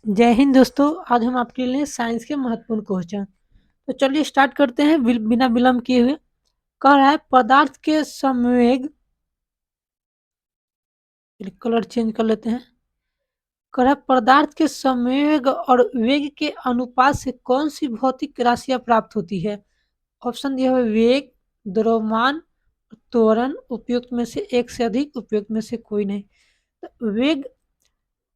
जय हिंद दोस्तों। आज हम आपके लिए साइंस के महत्वपूर्ण क्वेश्चन तो चलिए स्टार्ट करते हैं बिना विलंब किए हुए। कह रहा है पदार्थ के संवेग, कलर चेंज कर लेते हैं। कह रहा है पदार्थ के संवेग और वेग के अनुपात से कौन सी भौतिक राशियां प्राप्त होती है। ऑप्शन दिया हुआ है वेग, द्रव्यमान, त्वरण। उपयुक्त में से एक से अधिक, उपयुक्त में से कोई नहीं। तो वेग,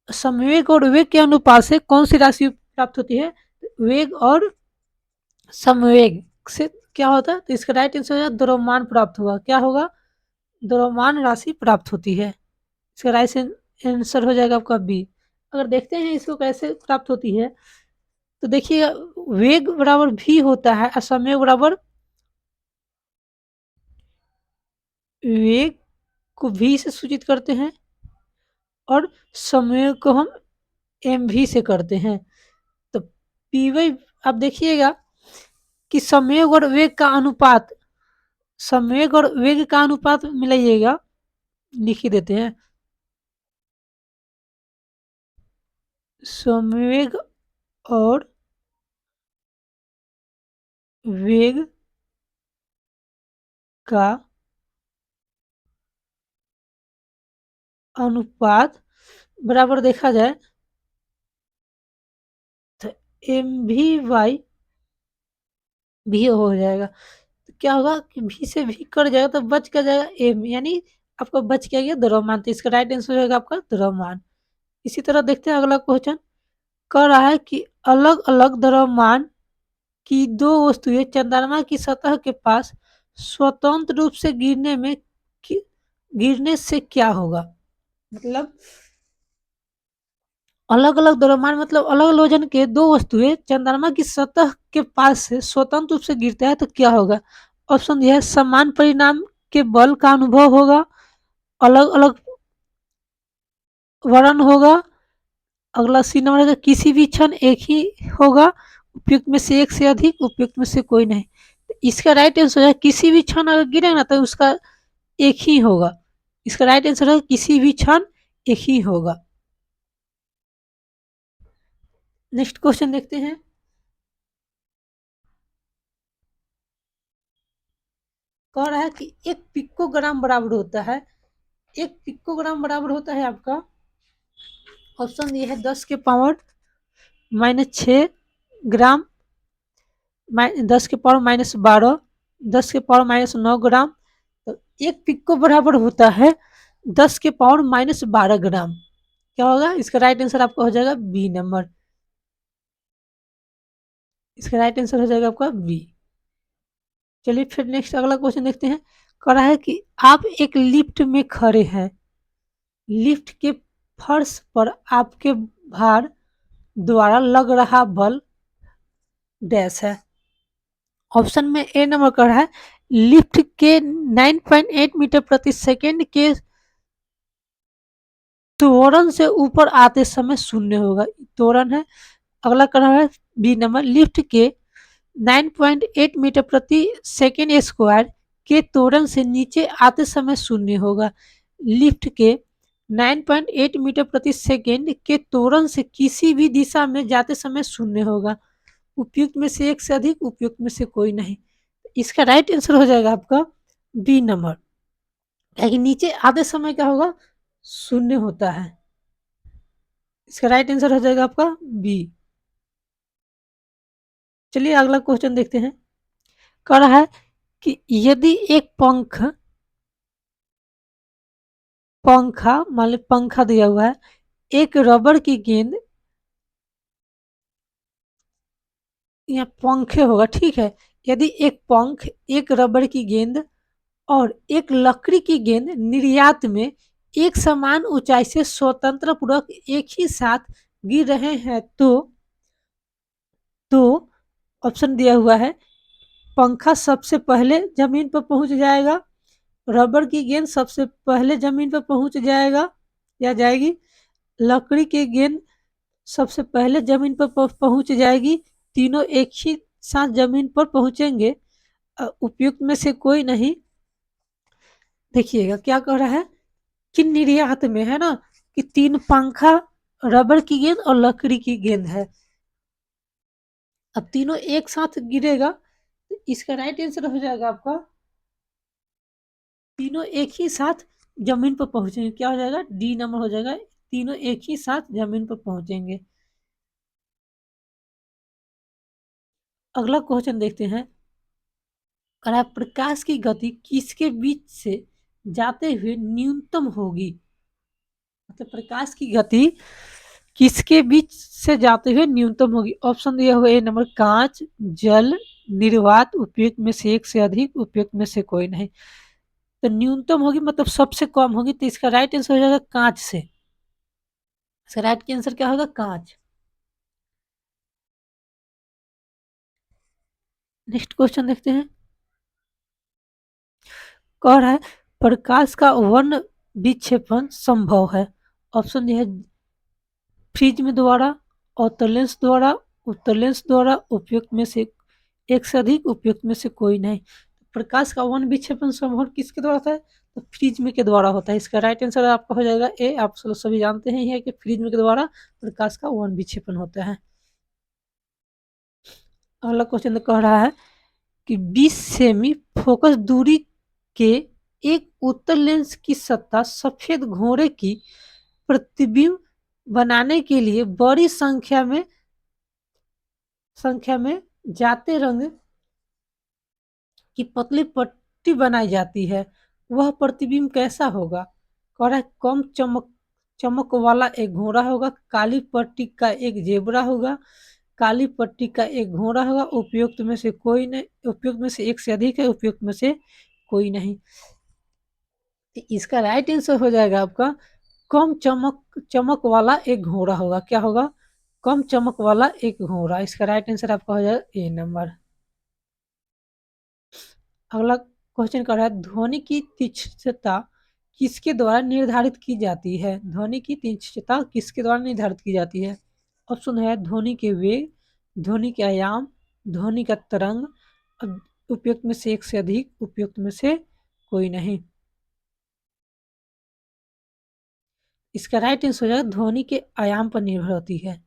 संवेग और वेग के अनुपात से कौन सी राशि प्राप्त होती है। वेग और समवेग से क्या होता है, तो इसका राइट आंसर हो जाएगा द्रव्यमान प्राप्त हुआ। क्या होगा, द्रव्यमान राशि प्राप्त होती है। इसका राइट आंसर हो जाएगा आपका बी। अगर देखते हैं इसको कैसे प्राप्त होती है, तो देखिए वेग बराबर भी होता है और संवेग बराबर, वेग को भी से सूचित करते हैं और संवेग को हम एम भी से करते हैं। तो पी वाई, आप देखिएगा कि संवेग और वेग का अनुपात, संवेग और वेग का अनुपात मिलाइएगा, लिख ही देते हैं। संवेग और वेग का अनुपात बराबर देखा जाए तो एम भी वाई भी हो जाएगा। तो क्या होगा कि भी से भी कट जाएगा तो बच क्या जाएगा एम, यानी आपका बच क्या गया द्रव्यमान। तो इसका राइट आंसर होगा आपका द्रव्यमान। इसी तरह देखते हैं अगला क्वेश्चन। कह रहा है कि अलग अलग द्रव्यमान की दो वस्तुएं चंद्रमा की सतह के पास स्वतंत्र रूप से गिरने से क्या होगा। मतलब अलग अलग द्रव्यमान मतलब अलग अलग वजन के दो वस्तुएं चंद्रमा की सतह के पास से स्वतंत्र रूप से गिरता है तो क्या होगा। ऑप्शन दिया है समान परिणाम के बल का अनुभव होगा, अलग अलग वर्ण होगा, अगला सी नंबर है किसी भी क्षण एक ही होगा, उपयुक्त में से एक से अधिक, उपयुक्त में से कोई नहीं। तो इसका राइट आंसर है किसी भी क्षण अगर गिरे ना तो उसका एक ही होगा। इसका राइट आंसर है किसी भी क्षण एक ही होगा। नेक्स्ट क्वेश्चन देखते हैं। कह रहा है कि एक पिकोग्राम बराबर होता है, एक पिकोग्राम बराबर होता है आपका, ऑप्शन ये है 10 के पावर -6 ग्राम, 10 के पावर -12, 10 के पावर -9 ग्राम। तो एक पिको बराबर होता है 10 के पावर -12 ग्राम। क्या होगा, इसका राइट आंसर आपका हो जाएगा बी नंबर। इसका राइट आंसर हो जाएगा आपका बी। चलिए फिर नेक्स्ट अगला क्वेश्चन देखते हैं। कह रहा है कि आप एक लिफ्ट में खड़े हैं, लिफ्ट के फर्श पर आपके भार द्वारा लग रहा बल डैश है। ऑप्शन में ए नंबर कर रहा है लिफ्ट के 9.8 मीटर प्रति सेकेंड के त्वरण से ऊपर आते समय शून्य होगा, त्वरण है। अगला कर रहा है बी नंबर लिफ्ट के 9.8 मीटर प्रति सेकेंड स्क्वायर के त्वरण से नीचे आते समय शून्य होगा। लिफ्ट के 9.8 मीटर प्रति सेकेंड के त्वरण से किसी भी दिशा में जाते समय शून्य होगा, उपयुक्त में से एक से अधिक, उपयुक्त में से कोई नहीं। इसका राइट आंसर हो जाएगा आपका बी नंबर, क्योंकि नीचे आते समय क्या होगा, शून्य होता है। इसका राइट आंसर हो जाएगा आपका बी। चलिए अगला क्वेश्चन देखते हैं। कह रहा है कि यदि एक पंखा मान ली पंखा दिया हुआ है, एक रबड़ की गेंद, या पंखे होगा, ठीक है। यदि एक पंख, एक रबड़ की गेंद और एक लकड़ी की गेंद निर्यात में एक समान ऊंचाई से स्वतंत्र पूर्वक एक ही साथ गिर रहे हैं तो ऑप्शन दिया हुआ है पंखा सबसे पहले जमीन पर पहुंच जाएगा, रबड़ की गेंद सबसे पहले जमीन पर पहुंच जाएगा या जाएगी, लकड़ी की गेंद सबसे पहले जमीन पर पहुंच जाएगी, तीनों एक ही साथ जमीन पर पहुंचेंगे, उपयुक्त में से कोई नहीं। देखिएगा क्या कह रहा है कि निर्यात में है ना, कि तीन पंखा रबर की गेंद और लकड़ी की गेंद है। अब तीनों एक साथ गिरेगा तो इसका राइट आंसर हो जाएगा आपका, तीनों एक ही साथ जमीन पर पहुंचेंगे, क्या हो जाएगा, डी नंबर हो जाएगा, तीनों एक ही साथ जमीन पर पहुंचेंगे। अगला क्वेश्चन देखते हैं, कह प्रकाश की गति किसके बीच से जाते हुए न्यूनतम होगी, मतलब प्रकाश की गति किसके बीच से जाते हुए न्यूनतम होगी। ऑप्शन दिया हुआ ए नंबर कांच, जल, निर्वात, उपयुक्त में से एक से अधिक, उपयुक्त में से कोई नहीं। तो न्यूनतम होगी मतलब सबसे कम होगी, तो इसका राइट आंसर हो जाएगा कांच से। इसका राइट आंसर क्या होगा, कांच। नेक्स्ट क्वेश्चन देखते हैं, कह रहा है प्रकाश का वर्ण विक्षेपण संभव है। ऑप्शन ये है फ्रिज में द्वारा, अवतल लेंस द्वारा, उत्तल लेंस द्वारा, उपयुक्त में से एक से अधिक, उपयुक्त में से कोई नहीं। प्रकाश का वर्ण विक्षेपण संभव किसके द्वारा होता है, तो फ्रिज में के द्वारा होता है। इसका राइट आंसर आपका हो जाएगा ए। आप सभी जानते हैं कि फ्रिज में के द्वारा प्रकाश का वर्ण विक्षेपण होता है। अगला क्वेश्चन कह रहा है कि 20 सेमी फोकस दूरी के एक उत्तल लेंस की सतह सफेद घोड़े की प्रतिबिंब बनाने के लिए बड़ी संख्या में जाते रंग की पतली पट्टी बनाई जाती है, वह प्रतिबिंब कैसा होगा। कह रहा है कम चमक चमक वाला एक घोड़ा होगा, काली पट्टी का एक जेबरा होगा, काली पट्टी का एक घोड़ा होगा, उपयुक्त में से कोई नहीं, उपयुक्त में से एक से अधिक है, उपयुक्त में से कोई नहीं। तो इसका राइट आंसर हो जाएगा आपका कम चमक चमक वाला एक घोड़ा होगा, क्या होगा, कम चमक वाला एक घोड़ा। इसका राइट आंसर आपका हो जाएगा ए नंबर। अगला क्वेश्चन कर रहा है ध्वनि की तीक्ष्णता किसके द्वारा निर्धारित की जाती है, ध्वनि की तीक्ष्णता किसके द्वारा निर्धारित की जाती है। ऑप्शन है ध्वनि के वेग, ध्वनि के आयाम, ध्वनि का तरंग, उपयुक्त में से एक से अधिक, उपयुक्त में से कोई नहीं। इसका राइट आंसर हो जाएगा ध्वनि के आयाम पर निर्भर होती है।